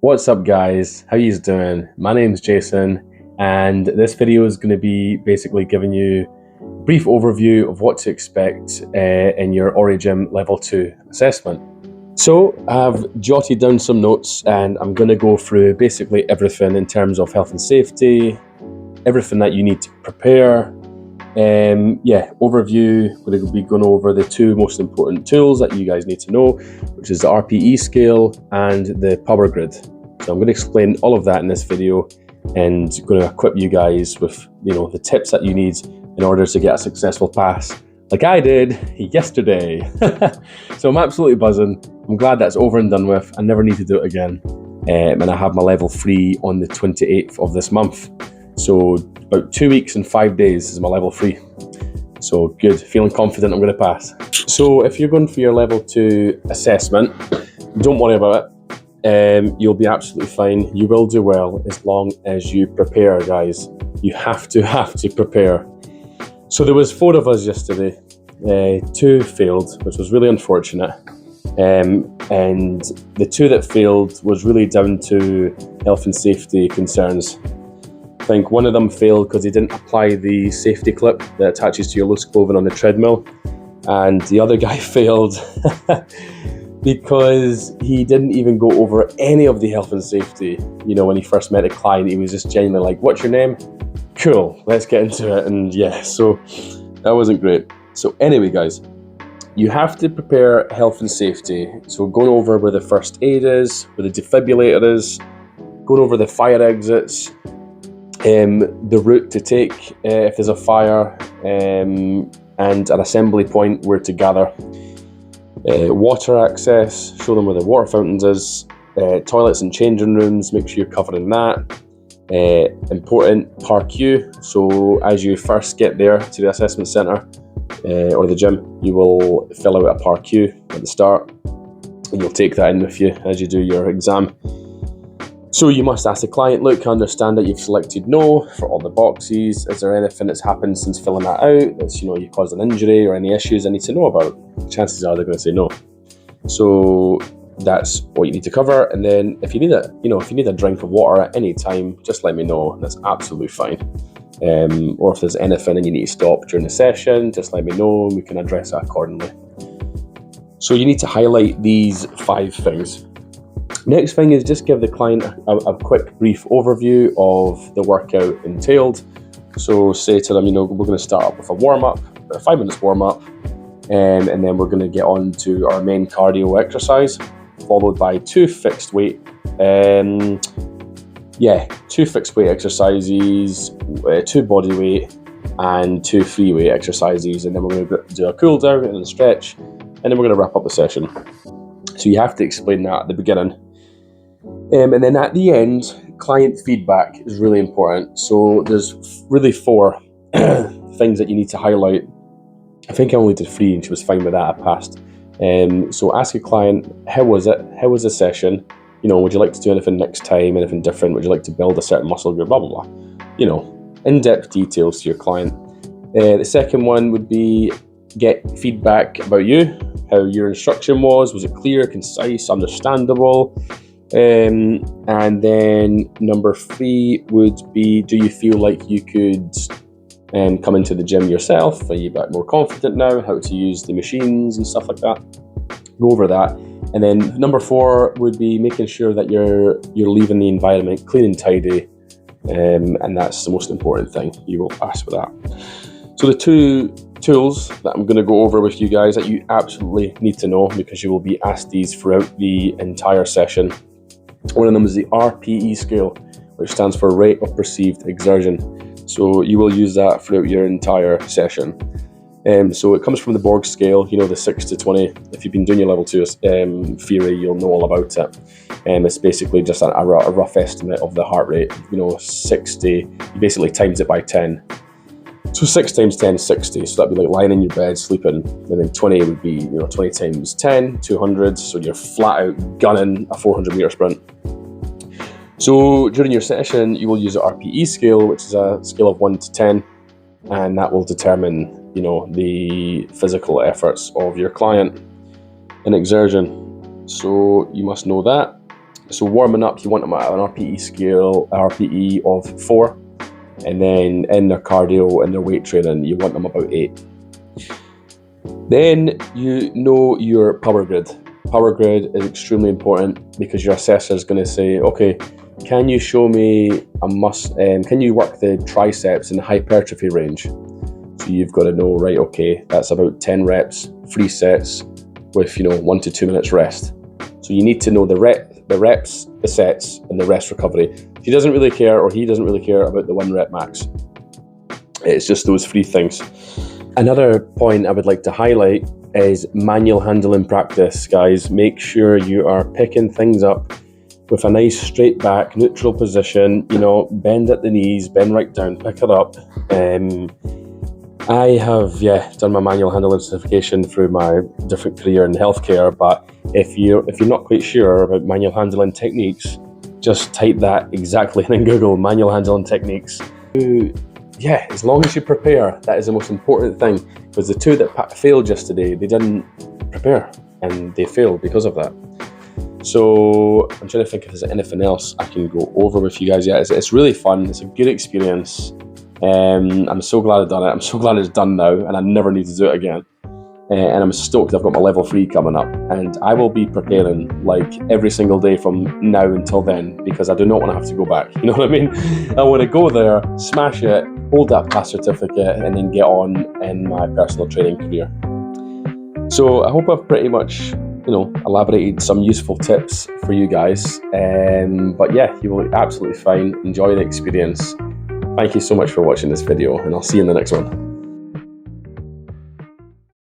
What's up guys, how you doing? My name's Jason and this video is going to be basically giving you a brief overview of what to expect in your Origym Level 2 assessment. So I've jotted down some notes and I'm going to go through basically everything in terms of health and safety, everything that you need to prepare. Overview. We're going to be going over the two most important tools that you guys need to know, which is the RPE scale and the power grid. So I'm going to explain all of that in this video and going to equip you guys with the tips that you need in order to get a successful pass, like I did yesterday. So I'm absolutely buzzing. I'm glad that's over and done with. I never need to do it again. And I have my level 3 on the 28th of this month. So about 2 weeks and 5 days is my level 3. So good, feeling confident I'm going to pass. So if you're going for your level 2 assessment, don't worry about it. You'll be absolutely fine. You will do well as long as you prepare, guys. You have to prepare. So there was 4 of us yesterday. 2 failed, which was really unfortunate. And the 2 that failed was really down to health and safety concerns. I think one of them failed because he didn't apply the safety clip that attaches to your loose clothing on the treadmill, and the other guy failed because he didn't even go over any of the health and safety. When he first met a client, he was just genuinely like, "What's your name? Cool, let's get into it." And yeah, so that wasn't great. So anyway, guys, you have to prepare health and safety. So going over where the first aid is, where the defibrillator is, going over the fire exits, the route to take if there's a fire, and an assembly point where to gather. Water access, show them where the water fountains is. Toilets and changing rooms, make sure you're covering that. Important parq. So as you first get there to the assessment centre or the gym, you will fill out a parq at the start, and you'll take that in with you as you do your exam. So you must ask the client, look, I understand that you've selected no for all the boxes. Is there anything that's happened since filling that out that's, you caused an injury or any issues I need to know about? Chances are they're going to say no. So that's what you need to cover. And then if you need a drink of water at any time, just let me know. That's absolutely fine. Or if there's anything and you need to stop during the session, just let me know and we can address that accordingly. So you need to highlight these 5 things. Next thing is just give the client a quick brief overview of the workout entailed. So say to them, we're going to start up with a warm-up, a 5 minutes warm-up, and then we're going to get on to our main cardio exercise, followed by 2 fixed weight, 2 fixed weight exercises, 2 body weight, and 2 free weight exercises, and then we're going to do a cool down and a stretch, and then we're going to wrap up the session. So you have to explain that at the beginning. And then at the end, client feedback is really important. So there's really 4 things that you need to highlight. I think I only did 3 and she was fine with that, I passed. So ask your client, how was it? How was the session? Would you like to do anything next time, anything different? Would you like to build a certain muscle group, blah, blah, blah. In-depth details to your client. The second one would be get feedback about you, how your instruction was it clear, concise, understandable? And then number 3 would be, do you feel like you could come into the gym yourself? Are you a bit more confident now, how to use the machines and stuff like that? Go over that. And then number 4 would be making sure that you're leaving the environment clean and tidy, and that's the most important thing. You will pass with that. So the 2 tools that I'm going to go over with you guys that you absolutely need to know, because you will be asked these throughout the entire session. One of them is the RPE scale, which stands for rate of perceived exertion. So you will use that throughout your entire session. So it comes from the Borg scale, the 6 to 20. If you've been doing your level 2 theory, you'll know all about it. It's basically just a rough estimate of the heart rate. 60, you basically times it by 10. So 6 times 10 is 60, so that'd be like lying in your bed, sleeping. And then 20 would be, 20 times 10, 200. So you're flat out gunning a 400 meter sprint. So during your session, you will use an RPE scale, which is a scale of 1 to 10, and that will determine, the physical efforts of your client and exertion. So you must know that. So warming up, you want them at an RPE scale, RPE of 4, and then in their cardio and their weight training, you want them about 8. Then you know your power grid. Power grid is extremely important because your assessor is going to say, okay, can you show me can you work the triceps in the hypertrophy range? So you've got to know, right, okay, that's about 10 reps, 3 sets with, 1 to 2 minutes rest. So you need to know the reps, the sets, and the rest recovery. He doesn't really care about the 1 rep max. It's just those 3 things. Another point I would like to highlight is manual handling practice, guys. Make sure you are picking things up with a nice straight back, neutral position, bend at the knees, bend right down, pick it up. I have, done my manual handling certification through my different career in healthcare, but if you're not quite sure about manual handling techniques, just type that exactly in Google, manual handling techniques. As long as you prepare, that is the most important thing, because the 2 that failed yesterday, they didn't prepare and they failed because of that. So I'm trying to think if there's anything else I can go over with you guys. It's really fun. It's a good experience. I'm so glad I've done it. I'm so glad it's done now and I never need to do it again. And I'm stoked I've got my level 3 coming up, and I will be preparing like every single day from now until then, because I do not want to have to go back. You know what I mean? I want to go there, smash it, hold that pass certificate, and then get on in my personal training career. So I hope I've pretty much, elaborated some useful tips for you guys. But you will be absolutely fine. Enjoy the experience. Thank you so much for watching this video, and I'll see you in the next one.